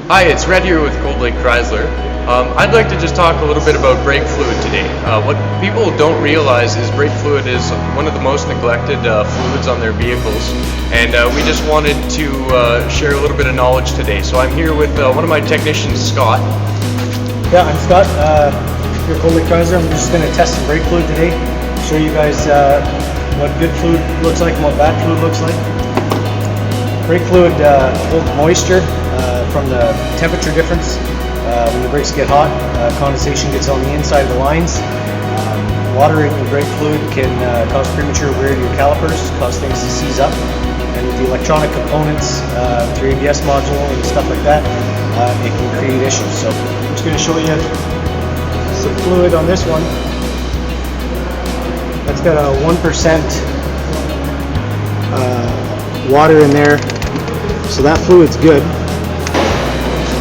Hi, it's Red here with Cold Lake Chrysler. I'd like to just talk a little bit about brake fluid today. What people don't realize is brake fluid is one of the most neglected fluids on their vehicles, and we just wanted to share a little bit of knowledge today. So I'm here with one of my technicians, Scott. Yeah, I'm Scott, here at Cold Lake Chrysler. I'm just going to test some brake fluid today, show you guys what good fluid looks like and what bad fluid looks like. Brake fluid holds moisture from the temperature difference. When the brakes get hot, condensation gets on the inside of the lines. Water in brake fluid can cause premature wear to your calipers, cause things to seize up. And with the electronic components, through ABS module and stuff like that, it can create issues. So I'm just going to show you some fluid on this one. That's got a 1% water in there, so that fluid's good.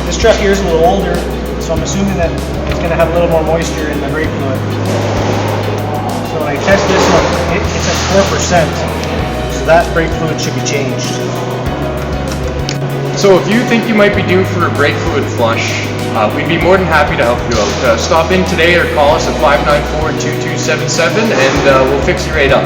This truck here is a little older, so I'm assuming that it's going to have a little more moisture in the brake fluid. So when I test this one, it's at 4%, so that brake fluid should be changed. So if you think you might be due for a brake fluid flush, we'd be more than happy to help you out. Stop in today or call us at 594-2277 and we'll fix you right up.